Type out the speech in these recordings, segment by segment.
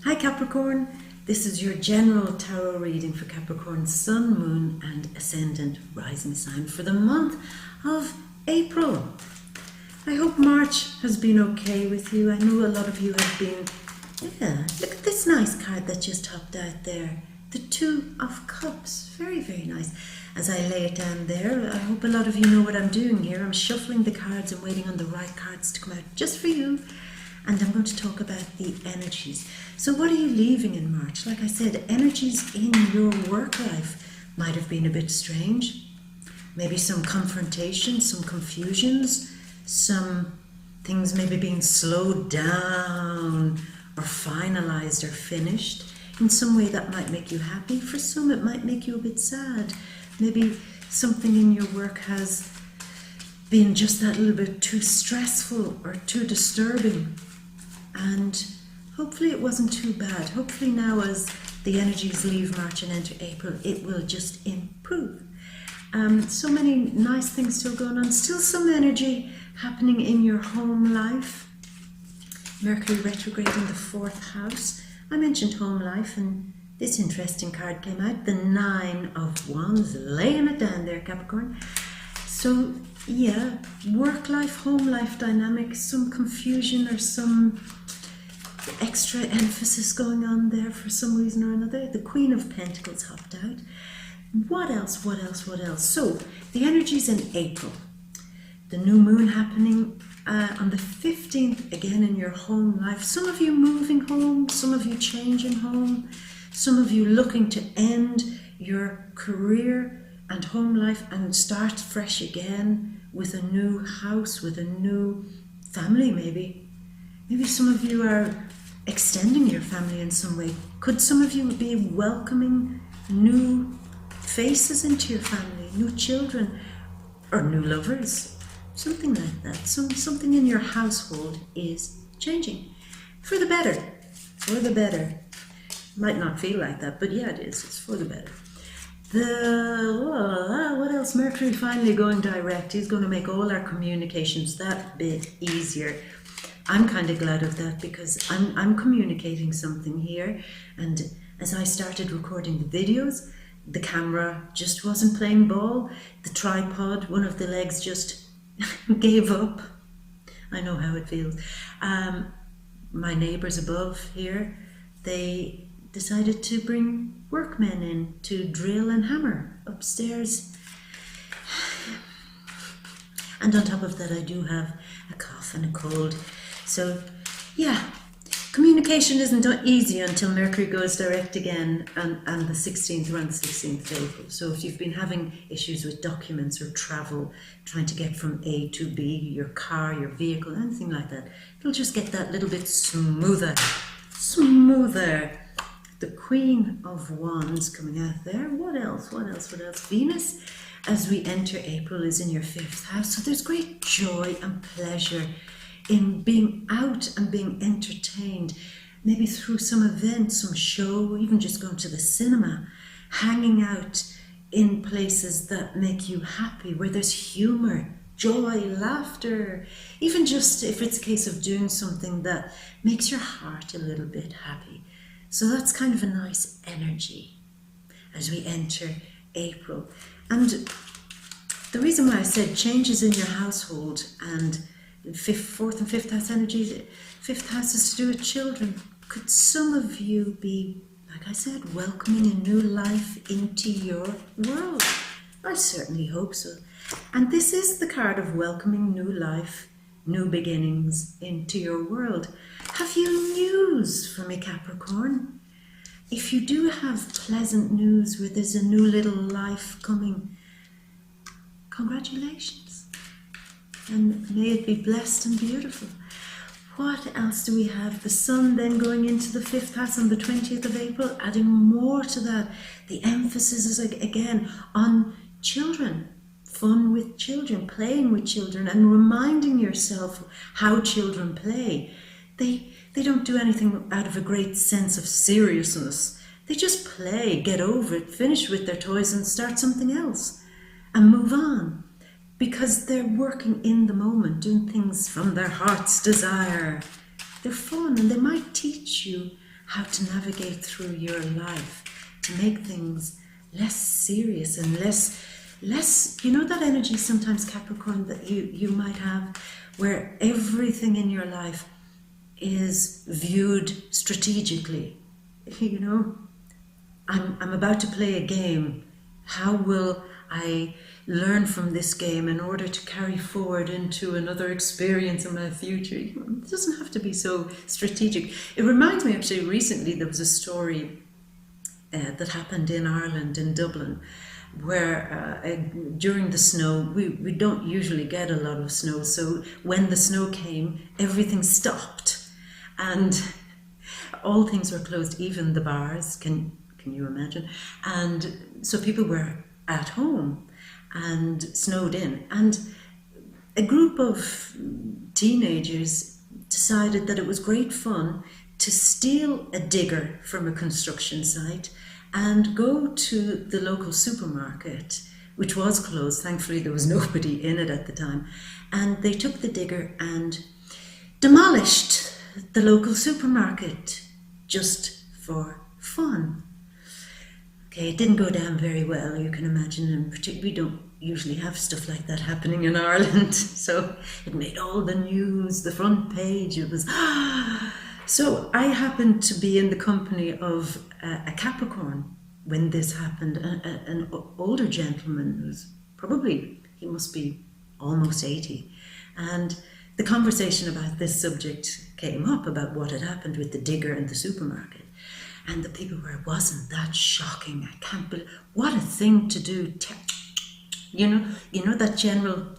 Hi Capricorn, this is your general tarot reading for Capricorn Sun, Moon and Ascendant Rising sign for the month of April. I hope March has been okay with you. I know a lot of you have been, look at this nice card that just hopped out there. The Two of Cups, very, very nice. As I lay it down there, I hope a lot of you know what I'm doing here. I'm shuffling the cards and waiting on the right cards to come out just for you. And I'm going to talk about the energies. So what are you leaving in March? Like I said, energies in your work life might have been a bit strange. Maybe some confrontation, some confusions, some things maybe being slowed down or finalized or finished. In some way that might make you happy. For some it might make you a bit sad. Maybe something in your work has been just that little bit too stressful or too disturbing. And hopefully it wasn't too bad. Hopefully now as the energies leave March and enter April, it will just improve. So many nice things still going on. Still some energy happening in your home life. Mercury retrograde in the 4th house. I mentioned home life and this interesting card came out. The 9 of Wands, laying it down there, Capricorn. So yeah, work life, home life dynamics, some confusion or some extra emphasis going on there for some reason or another. The Queen of Pentacles hopped out. What else? So the energies in April. The new moon happening on the 15th, again in your home life. Some of you moving home, some of you changing home, some of you looking to end your career and home life and start fresh again with a new house, with a new family maybe. Maybe some of you are extending your family in some way. Could some of you be welcoming new faces into your family, new children or new lovers? Something like that. Something in your household is changing. For the better. For the better. Might not feel like that, but yeah, it is. It's for the better. What else? Mercury finally going direct. He's going to make all our communications that bit easier. I'm kind of glad of that because I'm communicating something here. And as I started recording the videos, the camera just wasn't playing ball. The tripod, one of the legs just gave up. I know how it feels. My neighbours above here, they decided to bring workmen in to drill and hammer upstairs. And on top of that, I do have a cough and a cold. So, yeah, communication isn't easy until Mercury goes direct again and the 16th, around the 16th of April. So if you've been having issues with documents or travel, trying to get from A to B, your car, your vehicle, anything like that, it'll just get that little bit smoother. Smoother. The Queen of Wands coming out there. What else? Venus, as we enter April, is in your 5th house. So there's great joy and pleasure in being out and being entertained, maybe through some event, some show, even just going to the cinema, hanging out in places that make you happy, where there's humor, joy, laughter, even just if it's a case of doing something that makes your heart a little bit happy. So that's kind of a nice energy as we enter April. And the reason why I said changes in your household and 4th and 5th house energies, 5th house is to do with children. Could some of you be, like I said, welcoming a new life into your world? I certainly hope so. And this is the card of welcoming new life, new beginnings into your world. Have you news for me, Capricorn? If you do have pleasant news where there's a new little life coming, congratulations. And may it be blessed and beautiful. What else do we have? The sun then going into the 5th house on the 20th of April, adding more to that. The emphasis is again on children, fun with children, playing with children, and reminding yourself how children play. They don't do anything out of a great sense of seriousness. They just play, get over it, finish with their toys and start something else and move on. Because they're working in the moment, doing things from their heart's desire. They're fun and they might teach you how to navigate through your life, to make things less serious and less, you know that energy sometimes, Capricorn, that you might have, where everything in your life is viewed strategically. You know, I'm about to play a game. How will I learn from this game in order to carry forward into another experience in my future? It doesn't have to be so strategic. It reminds me, actually, recently there was a story that happened in Ireland, in Dublin, where during the snow, we don't usually get a lot of snow, so when the snow came, everything stopped and all things were closed, even the bars. Can you imagine? And so people were at home and snowed in, and a group of teenagers decided that it was great fun to steal a digger from a construction site and go to the local supermarket, which was closed. Thankfully there was nobody in it at the time, and they took the digger and demolished the local supermarket just for fun. Okay, it didn't go down very well, you can imagine, and particularly we don't usually have stuff like that happening in Ireland. So it made all the news, the front page, it was... So I happened to be in the company of a Capricorn when this happened, an older gentleman who's probably, he must be almost 80. And the conversation about this subject came up, about what had happened with the digger in the supermarket. And the people were, wasn't that shocking? I can't believe, what a thing to do. You know that general...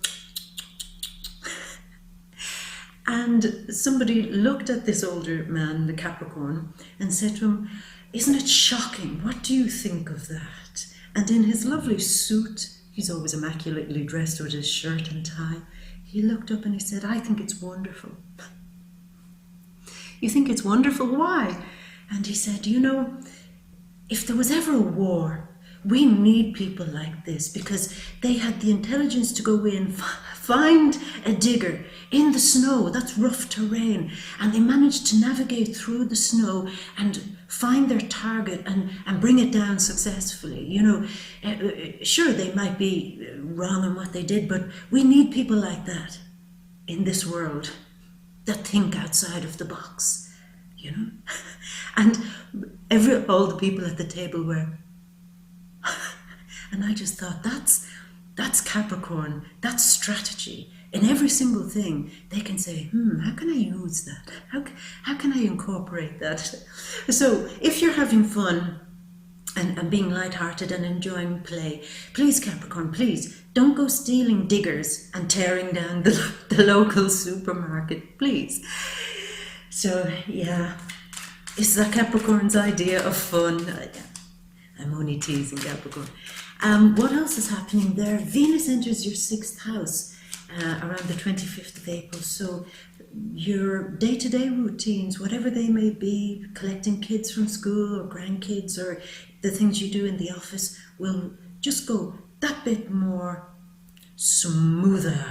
And somebody looked at this older man, the Capricorn, and said to him, isn't it shocking? What do you think of that? And in his lovely suit, he's always immaculately dressed with his shirt and tie, he looked up and he said, I think it's wonderful. You think it's wonderful? Why? And he said, you know, if there was ever a war, we need people like this, because they had the intelligence to go in, find a digger in the snow, that's rough terrain, and they managed to navigate through the snow and find their target and bring it down successfully. You know, sure, they might be wrong in what they did, but we need people like that in this world that think outside of the box, you know. And all the people at the table were... And I just thought, that's Capricorn, that's strategy. In every single thing, they can say, how can I use that? How can I incorporate that? So if you're having fun and being lighthearted and enjoying play, please, Capricorn, please, don't go stealing diggers and tearing down the local supermarket, please. So, yeah, is that Capricorn's idea of fun? I'm only teasing, Capricorn. What else is happening there? Venus enters your 6th house around the 25th of April. So your day-to-day routines, whatever they may be, collecting kids from school or grandkids or the things you do in the office, will just go that bit more smoother.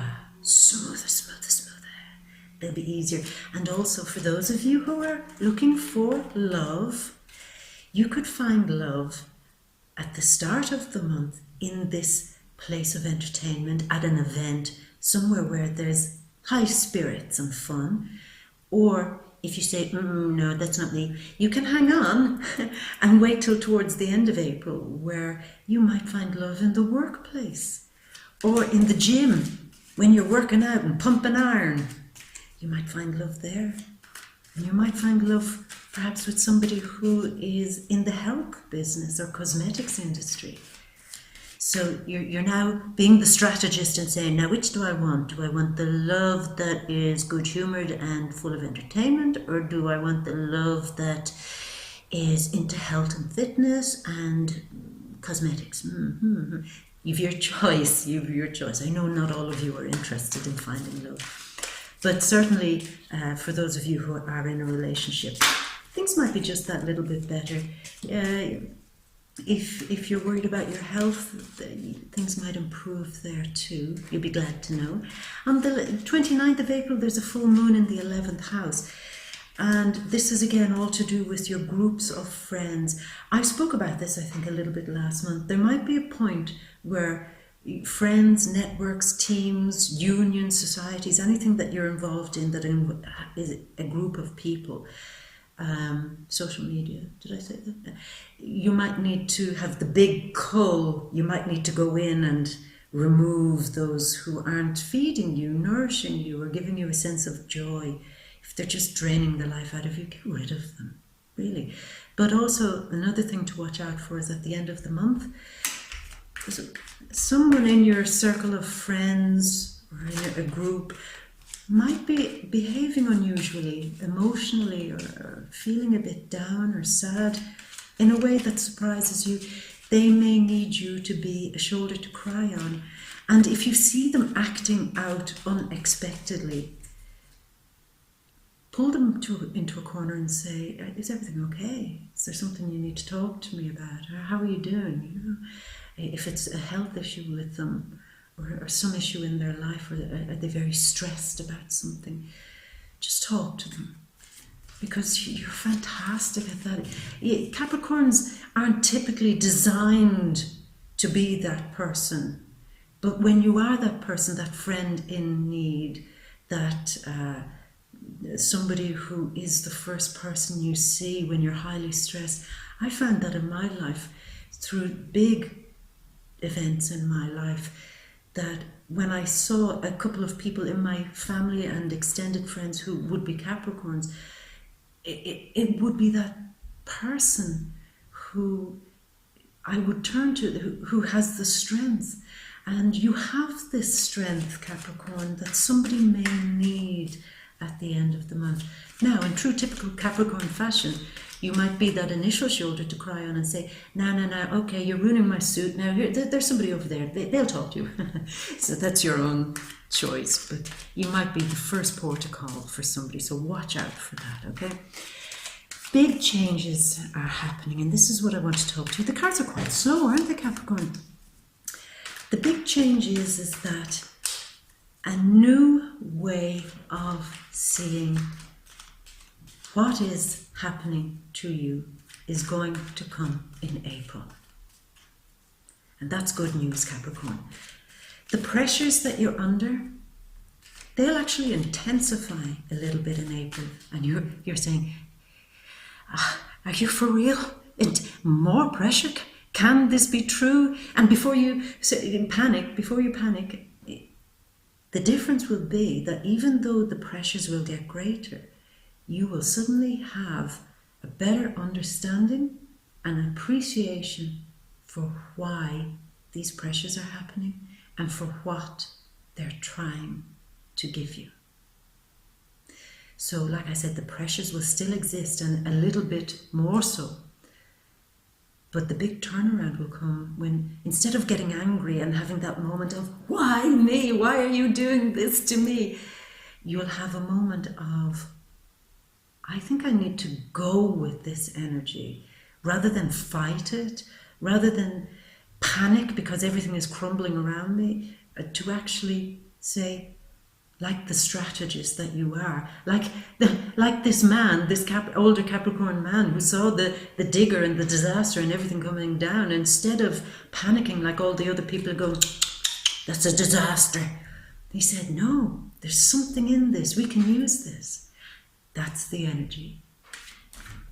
They'll be easier. And also for those of you who are looking for love, you could find love at the start of the month in this place of entertainment, at an event, somewhere where there's high spirits and fun. Or if you say, no, that's not me, you can hang on and wait till towards the end of April, where you might find love in the workplace or in the gym when you're working out and pumping iron. You might find love there. And you might find love perhaps with somebody who is in the health business or cosmetics industry. So you're now being the strategist and saying, now which do I want? Do I want the love that is good-humoured and full of entertainment, or do I want the love that is into health and fitness and cosmetics? You've your choice. I know not all of you are interested in finding love. But certainly, for those of you who are in a relationship, things might be just that little bit better. If you're worried about your health, things might improve there too. You'll be glad to know. On the 29th of April, there's a full moon in the 11th house. And this is again all to do with your groups of friends. I spoke about this, I think, a little bit last month. There might be a point where friends, networks, teams, unions, societies, anything that you're involved in that is a group of people, social media, did I say that? You might need to have the big cull. You might need to go in and remove those who aren't feeding you, nourishing you, or giving you a sense of joy. If they're just draining the life out of you, get rid of them, really. But also, another thing to watch out for is at the end of the month, someone in your circle of friends or in a group might be behaving unusually, emotionally, or feeling a bit down or sad in a way that surprises you. They may need you to be a shoulder to cry on. And if you see them acting out unexpectedly, pull them into a corner and say, is everything okay? Is there something you need to talk to me about? Or how are you doing? You know, if it's a health issue with them or some issue in their life, or are they very stressed about something, just talk to them. Because you're fantastic at that. Capricorns aren't typically designed to be that person. But when you are that person, that friend in need, that somebody who is the first person you see when you're highly stressed. I found that in my life, through big events in my life, that when I saw a couple of people in my family and extended friends who would be Capricorns, it would be that person who I would turn to, who has the strength. And you have this strength, Capricorn, that somebody may need at the end of the month. Now, in true typical Capricorn fashion, you might be that initial shoulder to cry on and say, no, okay, you're ruining my suit. Now, here, there's somebody over there. They'll talk to you. So that's your own choice. But you might be the first port of call for somebody. So watch out for that, okay? Big changes are happening. And this is what I want to talk to you. The cards are quite slow, aren't they, Capricorn? The big change is that a new way of seeing what is happening to you is going to come in April. And that's good news, Capricorn. The pressures that you're under, they'll actually intensify a little bit in April. And you're saying, are you for real? More pressure? Can this be true? And before you panic, the difference will be that even though the pressures will get greater, you will suddenly have a better understanding and appreciation for why these pressures are happening and for what they're trying to give you. So, like I said, the pressures will still exist, and a little bit more so. But the big turnaround will come when, instead of getting angry and having that moment of, why me? Why are you doing this to me? You'll have a moment of, I think I need to go with this energy rather than fight it, rather than panic because everything is crumbling around me, to actually say, like the strategist that you are, like this man, this older Capricorn man who saw the digger and the disaster and everything coming down, instead of panicking like all the other people who go, that's a disaster. He said, no, there's something in this. We can use this. That's the energy.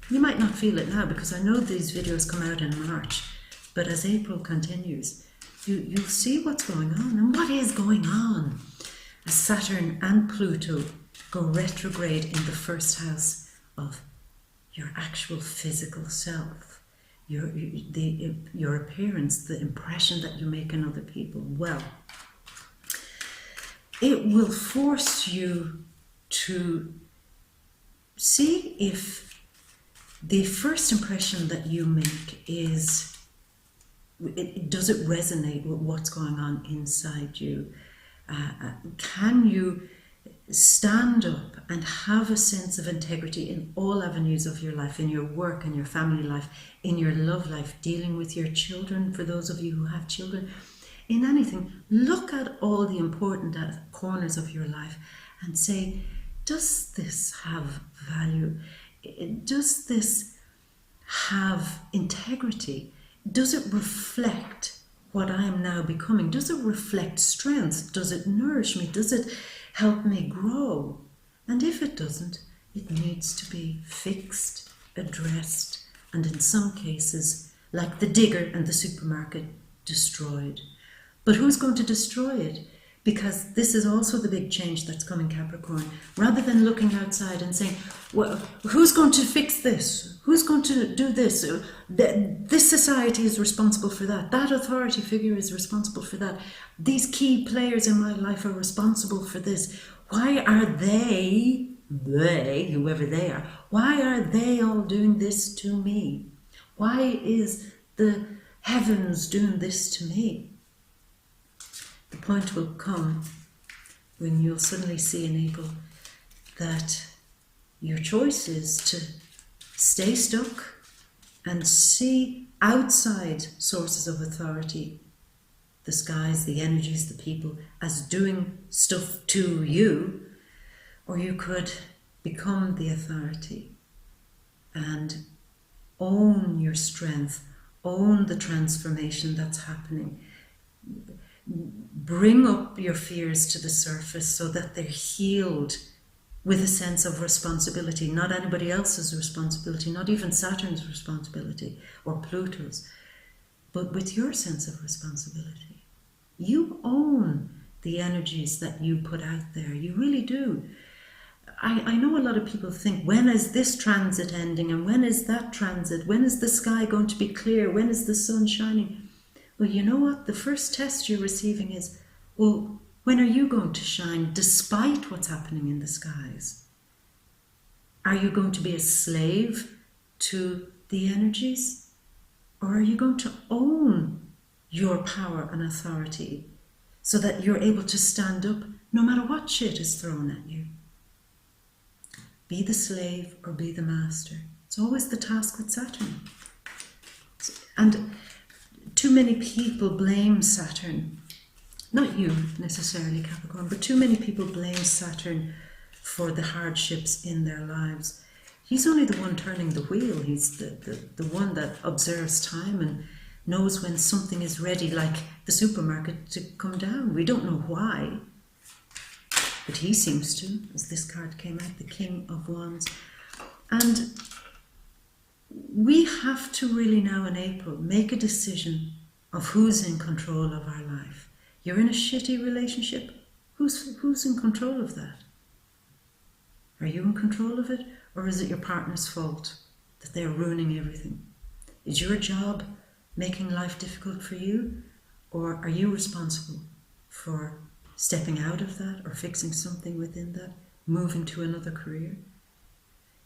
You might not feel it now because I know these videos come out in March, but as April continues, you'll see what's going on. And what is going on? As Saturn and Pluto go retrograde in the first house of your actual physical self, your appearance, the impression that you make on other people. Well, it will force you to see if the first impression that you make does it resonate with what's going on inside you? Can you stand up and have a sense of integrity in all avenues of your life, in your work and your family life, in your love life, dealing with your children, for those of you who have children, in anything? Look at all the important corners of your life and say, does this have value? Does this have integrity? Does it reflect what I am now becoming? Does it reflect strength? Does it nourish me? Does it help me grow? And if it doesn't, it needs to be fixed, addressed, and in some cases, like the digger and the supermarket, destroyed. But who's going to destroy it? Because this is also the big change that's coming, Capricorn. Rather than looking outside and saying, well, who's going to fix this? Who's going to do this? This society is responsible for that. That authority figure is responsible for that. These key players in my life are responsible for this. Why are they, whoever they are, why are they all doing this to me? Why is the heavens doing this to me? The point will come when you'll suddenly see in April that your choice is to stay stuck and see outside sources of authority, the skies, the energies, the people, as doing stuff to you, or you could become the authority and own your strength, own the transformation that's happening. Bring up your fears to the surface so that they're healed with a sense of responsibility, not anybody else's responsibility, not even Saturn's responsibility or Pluto's, but with your sense of responsibility. You own the energies that you put out there. You really do. I know a lot of people think, when is this transit ending? And when is that transit? When is the sky going to be clear? When is the sun shining? Well, you know what? The first test you're receiving is, well, when are you going to shine despite what's happening in the skies? Are you going to be a slave to the energies? Or are you going to own your power and authority so that you're able to stand up no matter what shit is thrown at you? Be the slave or be the master. It's always the task with Saturn. And too many people blame Saturn. Not you necessarily, Capricorn, but too many people blame Saturn for the hardships in their lives. He's only the one turning the wheel. He's the one that observes time and knows when something is ready, like the supermarket, to come down. We don't know why, but he seems to, as this card came out, the King of Wands. And we have to really now in April make a decision of who's in control of our life. You're in a shitty relationship. Who's in control of that? Are you in control of it? Or is it your partner's fault that they're ruining everything? Is your job making life difficult for you? Or are you responsible for stepping out of that or fixing something within that, moving to another career?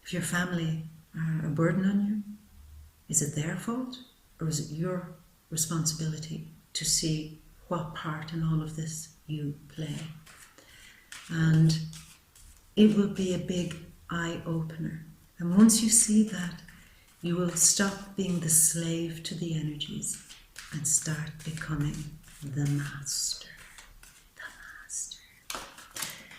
If your family are a burden on you, is it their fault? Or is it your responsibility to see what part in all of this you play? And it will be a big eye-opener. And once you see that, you will stop being the slave to the energies and start becoming the master. The master.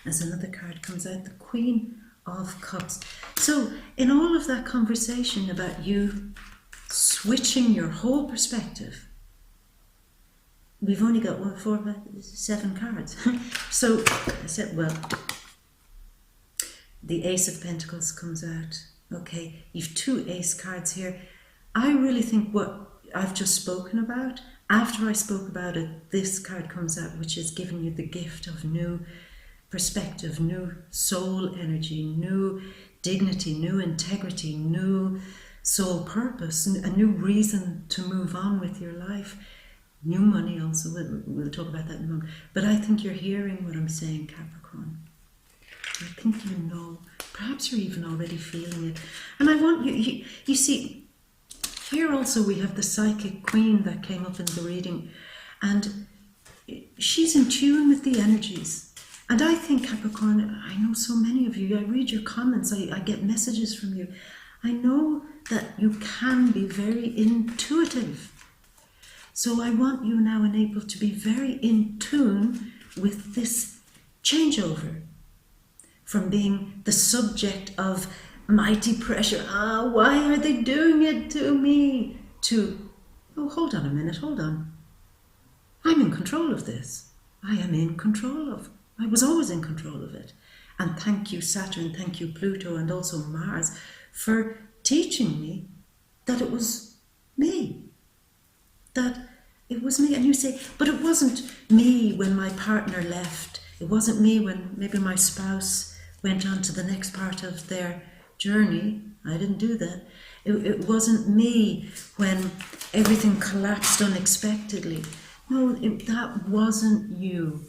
As another card comes out, the Queen of Cups. So in all of that conversation about you switching your whole perspective, we've only got 7 cards. So I said, well, the Ace of Pentacles comes out. Okay, you've 2 ace cards here. I really think what I've just spoken about, after I spoke about it, this card comes out, which is giving you the gift of new perspective, new soul energy, new dignity, new integrity, new soul purpose, a new reason to move on with your life. New money also, we'll talk about that in a moment. But I think you're hearing what I'm saying, Capricorn. I think you know, perhaps you're even already feeling it. And I want you see, here also we have the Psychic Queen that came up in the reading, and she's in tune with the energies. And I think, Capricorn, I know so many of you, I read your comments, I get messages from you. I know that you can be very intuitive. So I want you now in April to be very in tune with this changeover from being the subject of mighty pressure. Why are they doing it to me? To, oh, hold on a minute, hold on. I'm in control of this. I am in control of. I was always in control of it. And thank you, Saturn, thank you, Pluto, and also Mars, for teaching me that it was me. That it was me. And you say, but it wasn't me when my partner left. It wasn't me when maybe my spouse went on to the next part of their journey. I didn't do that. It wasn't me when everything collapsed unexpectedly. No, that wasn't you.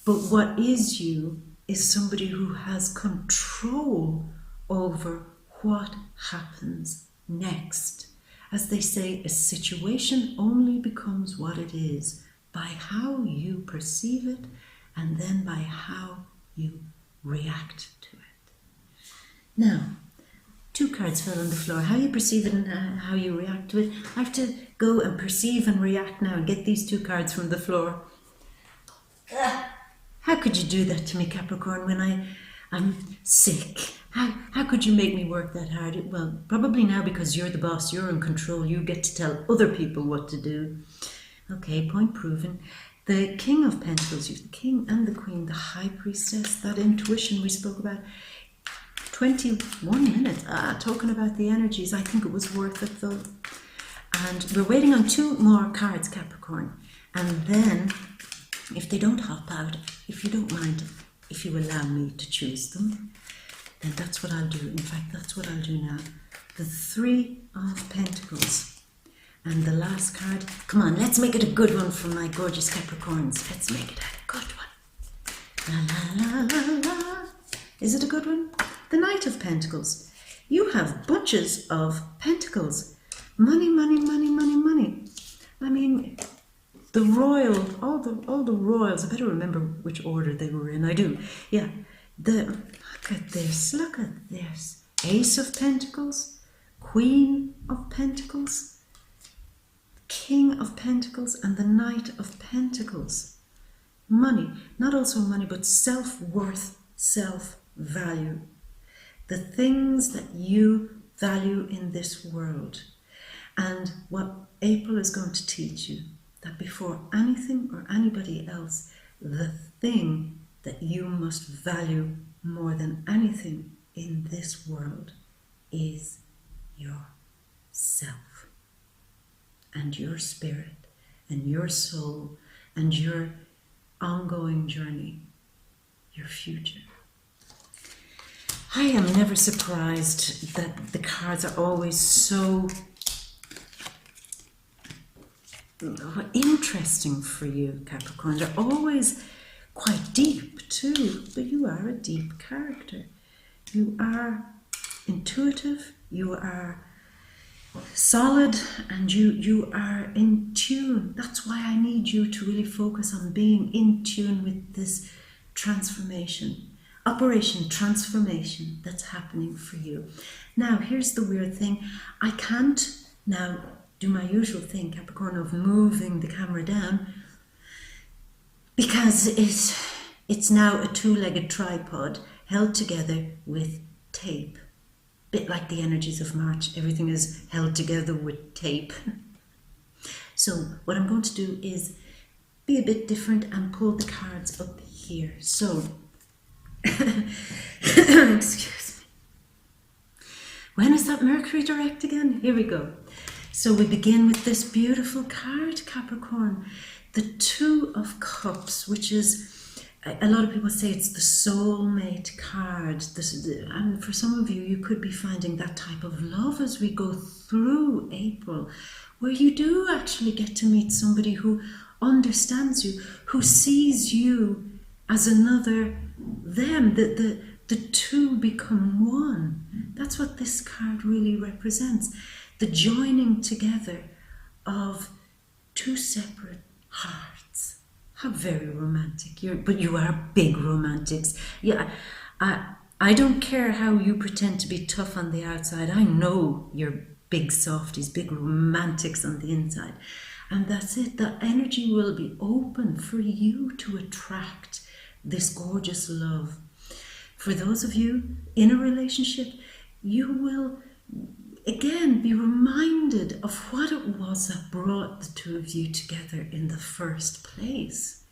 But what is you is somebody who has control over what happens next. As they say, a situation only becomes what it is by how you perceive it and then by how you react to it. Now, 2 cards fell on the floor. How you perceive it and how you react to it. I have to go and perceive and react now and get these 2 cards from the floor. How could you do that to me, Capricorn, when I'm sick? How could you make me work that hard? Well, probably now because you're the boss, you're in control, you get to tell other people what to do. Okay, point proven. The King of Pentacles, the King and the Queen, the High Priestess, that intuition we spoke about. 21 minutes, talking about the energies. I think it was worth it though. And we're waiting on 2 more cards, Capricorn. And then, if they don't hop out, if you don't mind, if you allow me to choose them, then that's what I'll do. In fact, that's what I'll do now. The 3 of Pentacles. And the last card, come on, let's make it a good one for my gorgeous Capricorns. Let's make it a good one. La, la, la, la, la. Is it a good one? The Knight of Pentacles. You have bunches of pentacles. Money, money, money, money, money. I mean, the royal, all the royals, I better remember which order they were in. I do. Yeah. Look at this. Look at this. Ace of Pentacles. Queen of Pentacles. King of Pentacles and the Knight of Pentacles. Money. Not also money, but self-worth, self-value. The things that you value in this world. And what April is going to teach you, that before anything or anybody else, the thing that you must value more than anything in this world is yourself and your spirit and your soul and your ongoing journey, your future. I am never surprised that the cards are always so interesting for you, Capricorn. They're always quite deep too, but you are a deep character. You are intuitive, you are solid, and you are in tune. That's why I need you to really focus on being in tune with this transformation. Operation transformation that's happening for you. Now, here's the weird thing. I can't now do my usual thing, Capricorn, of moving the camera down because it's now a 2-legged tripod held together with tape. Bit like the energies of March, everything is held together with tape. So what I'm going to do is be a bit different and pull the cards up here. So excuse me. When is that Mercury direct again? Here we go. So we begin with this beautiful card, Capricorn. The 2 of Cups, which is, a lot of people say it's the soulmate card. And for some of you, you could be finding that type of love as we go through April, where you do actually get to meet somebody who understands you, who sees you as another them. The 2 become one. That's what this card really represents. The joining together of 2 separate hearts. How very romantic. But you are big romantics. Yeah, I don't care how you pretend to be tough on the outside. I know you're big softies, big romantics on the inside. And that's it. The energy will be open for you to attract this gorgeous love. For those of you in a relationship, you will again be reminded of what it was that brought the two of you together in the first place.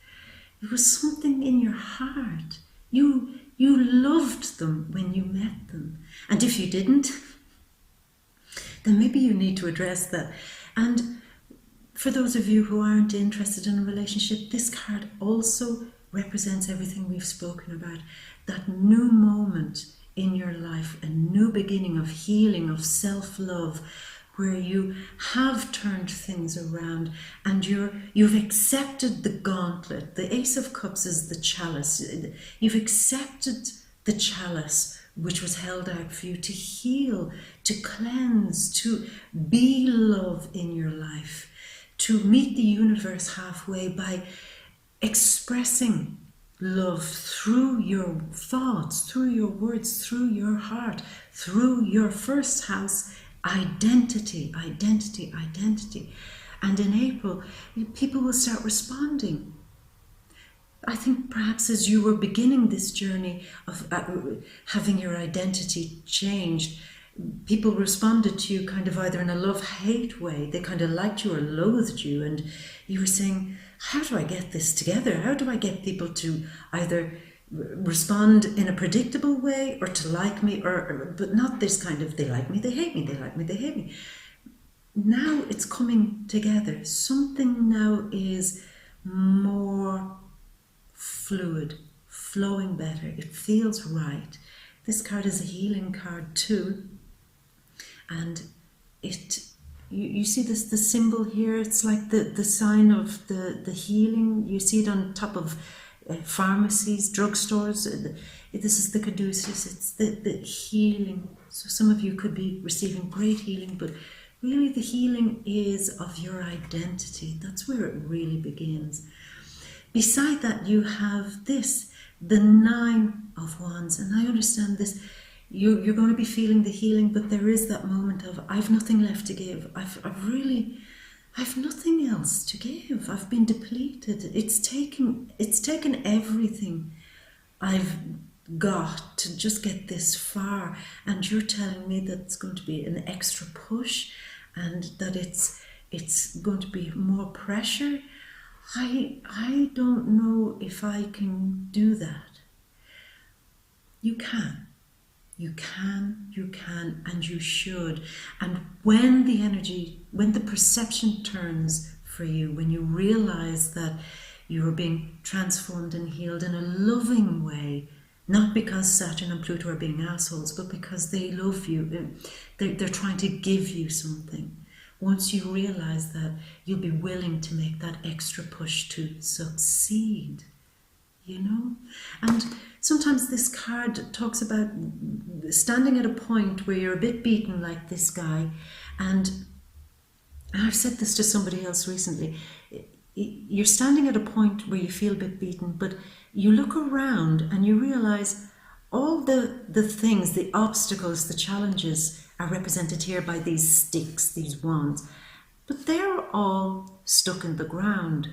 It was something in your heart. You loved them when you met them. And if you didn't, then maybe you need to address that. And for those of you who aren't interested in a relationship, this card also represents everything we've spoken about. That new moment in your life, a new beginning of healing, of self-love, where you have turned things around and you've accepted the gauntlet. The Ace of Cups is the chalice. You've accepted the chalice which was held out for you to heal, to cleanse, to be love in your life, to meet the universe halfway by expressing love through your thoughts, through your words, through your heart, through your first house, identity. And in April, people will start responding. I think perhaps as you were beginning this journey of having your identity changed, people responded to you kind of either in a love-hate way. They kind of liked you or loathed you, and you were saying, how do I get this together? How do I get people to either respond in a predictable way or to like me, but not this kind of they like me, they hate me, they like me, they hate me. Now it's coming together. Something now is more fluid, flowing better. It feels right. This card is a healing card too. And you see this, the symbol here, it's like the sign of the healing. You see it on top of pharmacies, drugstores. This is the caduceus, it's the healing. So some of you could be receiving great healing, but really the healing is of your identity. That's where it really begins. Beside that, you have this, the Nine of Wands. And I understand this, you're going to be feeling the healing, but there is that moment of, I've nothing left to give. I've nothing else to give. I've been depleted. It's taken everything I've got to just get this far. And you're telling me that it's going to be an extra push and that it's going to be more pressure. I don't know if I can do that. You can, and you should. And when the perception turns for you, when you realize that you're being transformed and healed in a loving way, not because Saturn and Pluto are being assholes, but because they love you, they're trying to give you something. Once you realize that, you'll be willing to make that extra push to succeed, you know? And sometimes this card talks about standing at a point where you're a bit beaten like this guy. And I've said this to somebody else recently. You're standing at a point where you feel a bit beaten, but you look around and you realize all the things, the obstacles, the challenges are represented here by these sticks, these wands, but they're all stuck in the ground.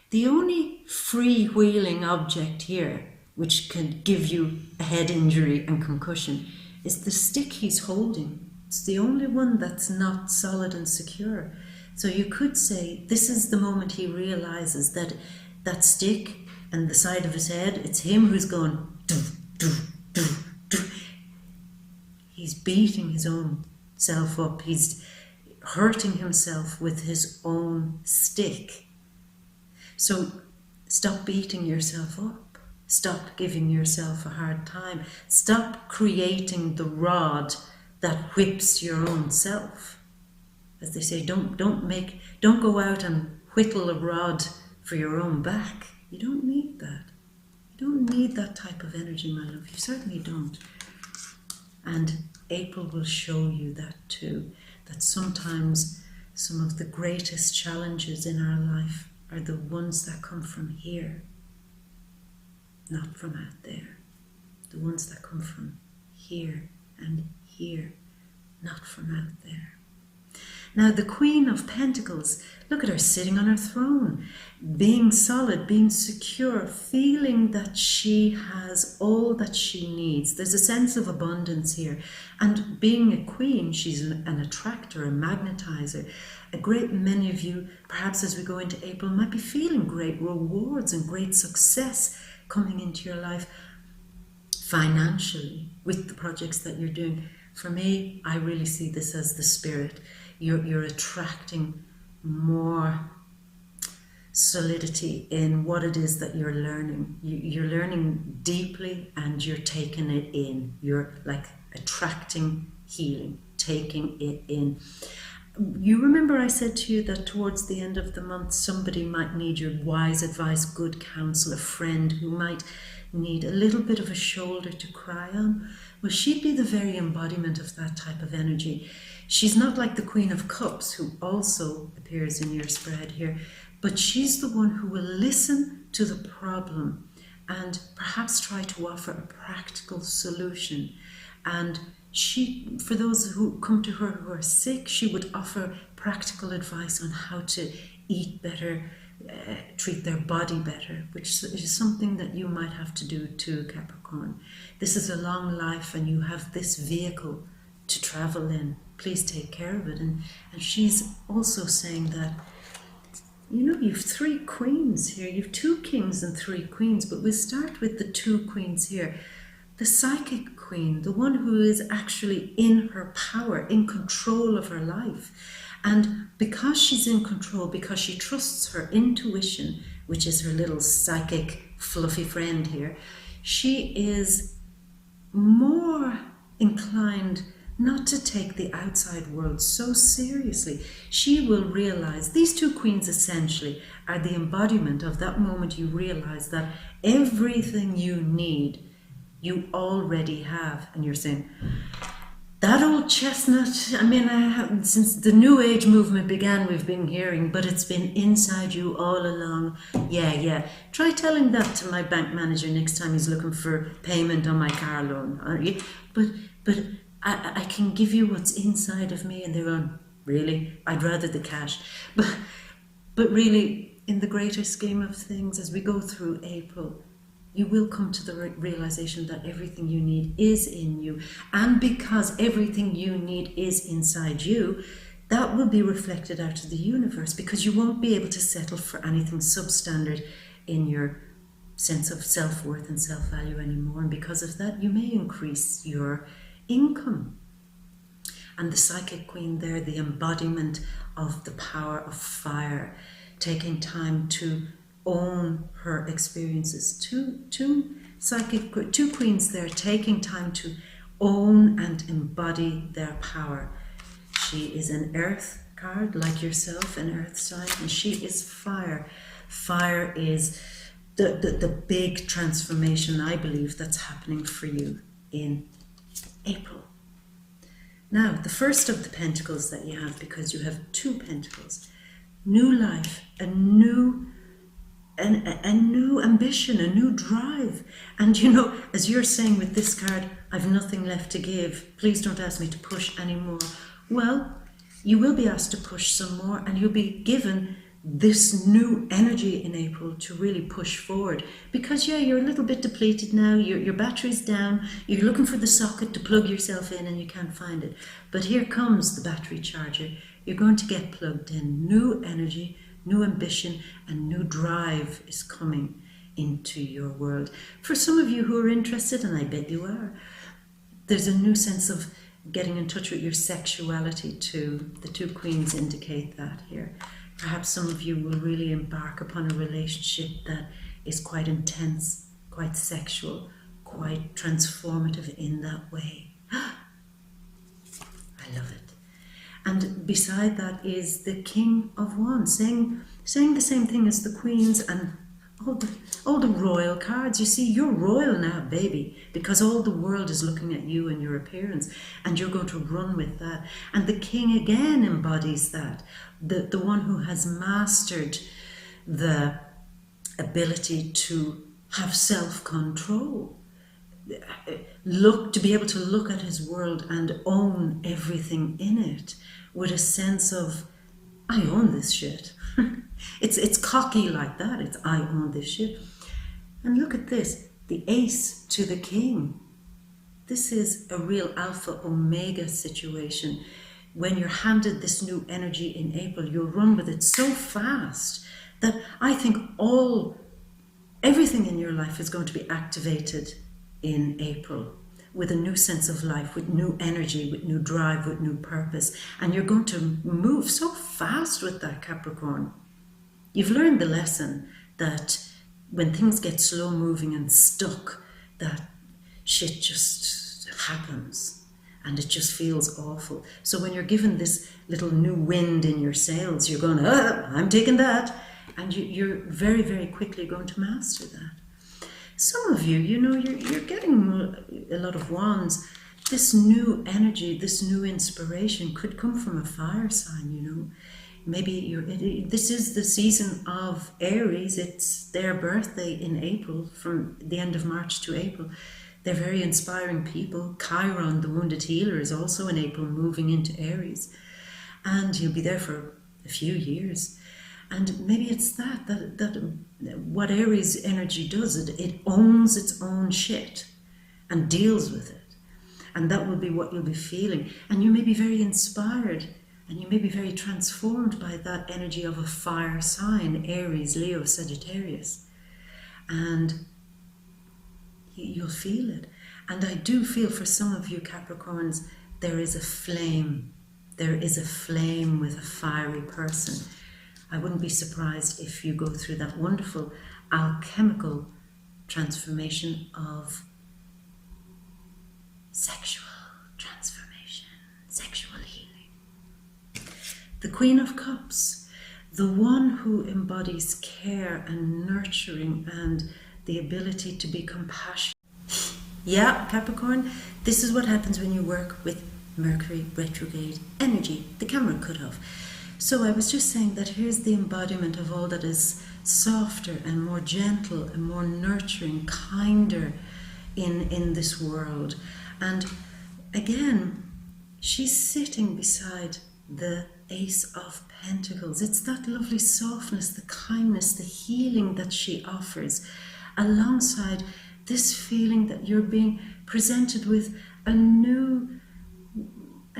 The only freewheeling object here, which can give you a head injury and concussion, is the stick he's holding. It's the only one that's not solid and secure. So you could say this is the moment he realizes that that stick and the side of his head, it's him who's going doof, doof, doof, doof. He's beating his own self up. He's hurting himself with his own stick. So stop beating yourself up. Stop giving yourself a hard time. Stop creating the rod that whips your own self. As they say, don't go out and whittle a rod for your own back. You don't need that. You don't need that type of energy, my love. You certainly don't. And April will show you that too, that sometimes some of the greatest challenges in our life are the ones that come from here, not from out there. The ones that come from here and here, not from out there. Now the Queen of Pentacles, look at her sitting on her throne, being solid, being secure, feeling that she has all that she needs. There's a sense of abundance here. And being a queen, she's an attractor, a magnetizer. A great many of you, perhaps as we go into April, might be feeling great rewards and great success coming into your life financially with the projects that you're doing. For me, I really see this as the spirit. You're attracting more solidity in what it is that you're learning. You're learning deeply and you're taking it in. You're like attracting healing, taking it in. You remember I said to you that towards the end of the month, somebody might need your wise advice, good counsel, a friend who might need a little bit of a shoulder to cry on. Well, she'd be the very embodiment of that type of energy. She's not like the Queen of Cups, who also appears in your spread here, but she's the one who will listen to the problem and perhaps try to offer a practical solution. And she, for those who come to her who are sick, she would offer practical advice on how to eat better, treat their body better, which is something that you might have to do too, Capricorn. This is a long life and you have this vehicle to travel in. Please take care of it. And she's also saying that, you know, you've 3 queens here. You've 2 kings and 3 queens, but we'll start with the 2 queens here. The psychic queen, the one who is actually in her power, in control of her life. And because she's in control, because she trusts her intuition, which is her little psychic fluffy friend here, she is more inclined not to take the outside world so seriously. She will realize, these 2 queens essentially are the embodiment of that moment you realize that everything you need, you already have. And you're saying, that old chestnut, I mean, since the New Age movement began, we've been hearing, but it's been inside you all along. Yeah. Try telling that to my bank manager next time he's looking for payment on my car loan. But I can give you what's inside of me. And they're going, really? I'd rather the cash. But really, in the greater scheme of things, as we go through April, you will come to the realization that everything you need is in you. And because everything you need is inside you, that will be reflected out to the universe, because you won't be able to settle for anything substandard in your sense of self-worth and self-value anymore. And because of that, you may increase your income. And the psychic queen there, the embodiment of the power of fire, taking time to own her experiences. Two queens there taking time to own and embody their power. She is an earth card, like yourself, an earth sign, and she is fire. Fire is the big transformation, I believe, that's happening for you in April. Now, the first of the pentacles that you have, because you have 2 pentacles, new life, a new ambition, a new drive. And you know, as you're saying with this card, I've nothing left to give. Please don't ask me to push anymore. Well, you will be asked to push some more, and you'll be given this new energy in April to really push forward. Because yeah, you're a little bit depleted now, your battery's down, you're looking for the socket to plug yourself in and you can't find it. But here comes the battery charger. You're going to get plugged in. New energy, new ambition, and new drive is coming into your world. For some of you who are interested, and I bet you are, there's a new sense of getting in touch with your sexuality too. The 2 queens indicate that here. Perhaps some of you will really embark upon a relationship that is quite intense, quite sexual, quite transformative in that way. I love it. And beside that is the King of Wands, saying the same thing as the Queens and all the royal cards. You see, you're royal now, baby, because all the world is looking at you and your appearance, and you're going to run with that. And the King again embodies that, the one who has mastered the ability to have self-control. to be able to look at his world and own everything in it with a sense of, I own this shit. It's cocky like that. It's, I own this shit. And look at this, the ace to the king. This is a real alpha omega situation. When you're handed this new energy in April, you'll run with it so fast that I think everything in your life is going to be activated in April with a new sense of life, with new energy, with new drive, with new purpose. And you're going to move so fast with that, Capricorn. You've learned the lesson that when things get slow moving and stuck, that shit just happens and it just feels awful. So when you're given this little new wind in your sails, you're going, I'm taking that. And you're very, very quickly going to master that. Some of you, you're getting a lot of wands. This new energy, this new inspiration could come from a fire sign, Maybe this is the season of Aries. It's their birthday in April, from the end of March to April. They're very inspiring people. Chiron, the wounded healer, is also in April, moving into Aries. And he'll be there for a few years. And maybe it's that what Aries energy does, it owns its own shit and deals with it. And that will be what you'll be feeling. And you may be very inspired and you may be very transformed by that energy of a fire sign, Aries, Leo, Sagittarius. And you'll feel it. And I do feel for some of you Capricorns, there is a flame. There is a flame with a fiery person. I wouldn't be surprised if you go through that wonderful alchemical transformation of sexual transformation, sexual healing. The Queen of Cups, the one who embodies care and nurturing and the ability to be compassionate. Yeah, Capricorn, this is what happens when you work with Mercury retrograde energy. The camera cut off. So I was just saying that here's the embodiment of all that is softer and more gentle and more nurturing, kinder in this world. And again, she's sitting beside the Ace of Pentacles. It's that lovely softness, the kindness, the healing that she offers, alongside this feeling that you're being presented with a new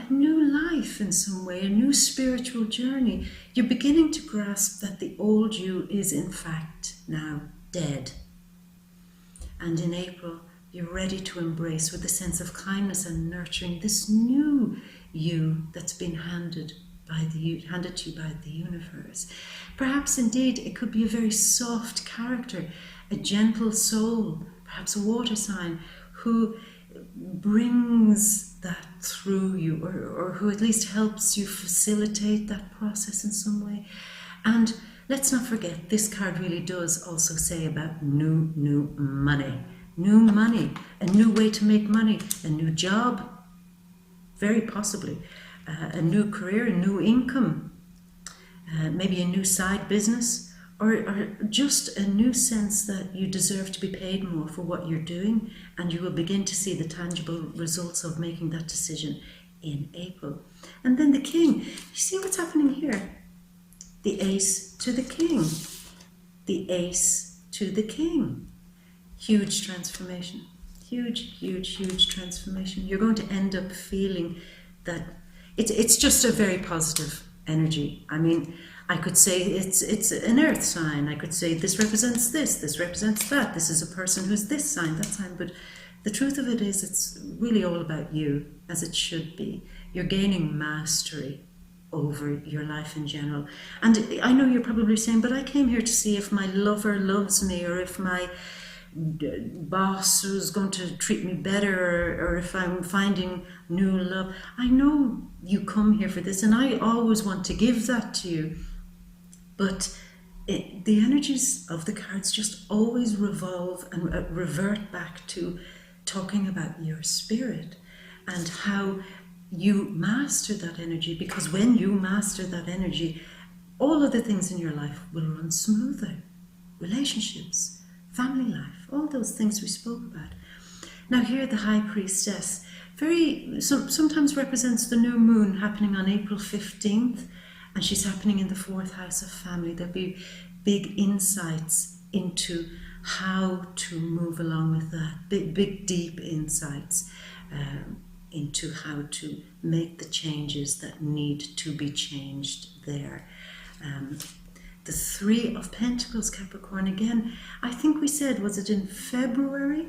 life in some way, a new spiritual journey. You're beginning to grasp that the old you is in fact now dead. And in April, you're ready to embrace with a sense of kindness and nurturing this new you that's been handed to you by the universe. Perhaps indeed it could be a very soft character, a gentle soul, perhaps a water sign, who brings that through you, or who at least helps you facilitate that process in some way. And let's not forget, this card really does also say about new money. New money, a new way to make money, a new job, very possibly, a new career, a new income, maybe a new side business, or just a new sense that you deserve to be paid more for what you're doing, and you will begin to see the tangible results of making that decision in April. And then the King, you see what's happening here? The Ace to the King. The Ace to the King. Huge transformation. Huge transformation. You're going to end up feeling that it's just a very positive energy. I mean, I could say it's an earth sign. I could say this represents this represents that. This is a person who's this sign, that sign. But the truth of it is, it's really all about you, as it should be. You're gaining mastery over your life in general. And I know you're probably saying, but I came here to see if my lover loves me, or if my boss who's going to treat me better, or if I'm finding new love. I know you come here for this, and I always want to give that to you. But the energies of the cards just always revolve and revert back to talking about your spirit and how you master that energy, because when you master that energy, all of the things in your life will run smoother. Relationships, family life, all those things we spoke about. Now here the High Priestess sometimes represents the new moon happening on April 15th, and she's happening in the 4th house of family. There'll be big insights into how to move along with that, big deep insights into how to make the changes that need to be changed there. The 3 of Pentacles, Capricorn, again, I think we said, was it in February,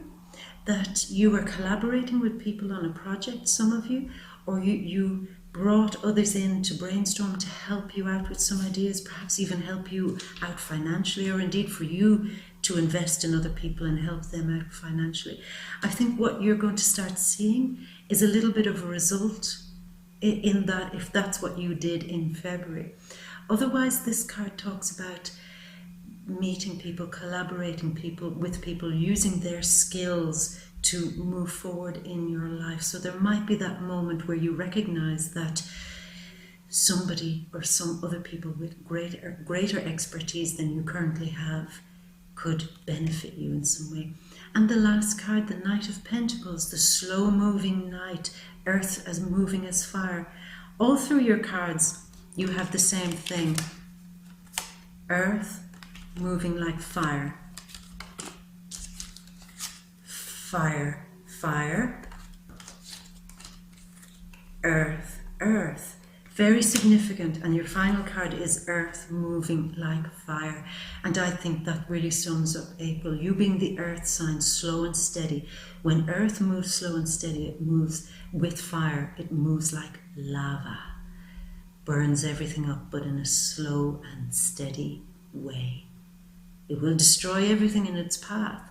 that you were collaborating with people on a project, some of you, or you brought others in to brainstorm to help you out with some ideas, perhaps even help you out financially, or indeed for you to invest in other people and help them out financially. I think what you're going to start seeing is a little bit of a result in that, if that's what you did in February. Otherwise, this card talks about meeting people, collaborating with people, using their skills to move forward in your life. So there might be that moment where you recognize that somebody or some other people with greater expertise than you currently have could benefit you in some way. And the last card, the Knight of Pentacles, the slow moving knight, earth as moving as fire. All through your cards you have the same thing. Earth moving like fire. Fire, fire. Earth, earth. Very significant. And your final card is Earth moving like fire. And I think that really sums up April. You being the earth sign, slow and steady. When Earth moves slow and steady, it moves with fire. It moves like lava. Burns everything up, but in a slow and steady way. It will destroy everything in its path,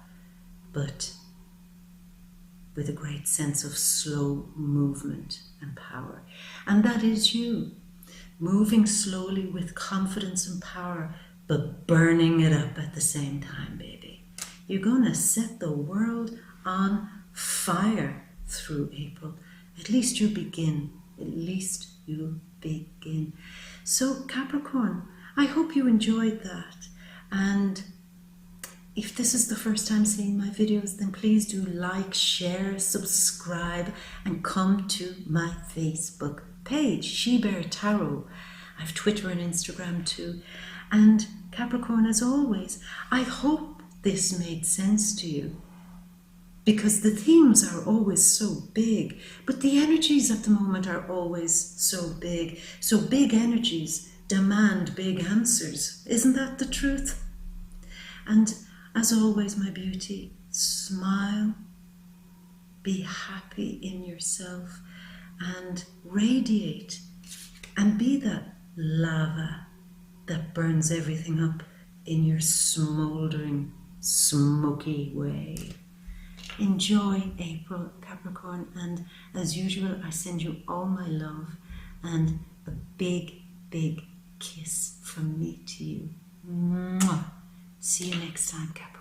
but with a great sense of slow movement and power. And that is you, moving slowly with confidence and power, but burning it up at the same time, baby. You're gonna set the world on fire through April. At least you begin. At least you begin. So Capricorn, I hope you enjoyed that. And if this is the first time seeing my videos, then please do like, share, subscribe, and come to my Facebook page, She Bear Tarot. I have Twitter and Instagram too. And Capricorn, as always, I hope this made sense to you, because the themes are always so big, but the energies at the moment are always so big. So big energies demand big answers. Isn't that the truth? And as always, my beauty, smile, be happy in yourself, and radiate, and be that lava that burns everything up in your smouldering, smoky way. Enjoy April, Capricorn, and as usual, I send you all my love and a big, big kiss from me to you. Mwah. See you next time, Capricorn.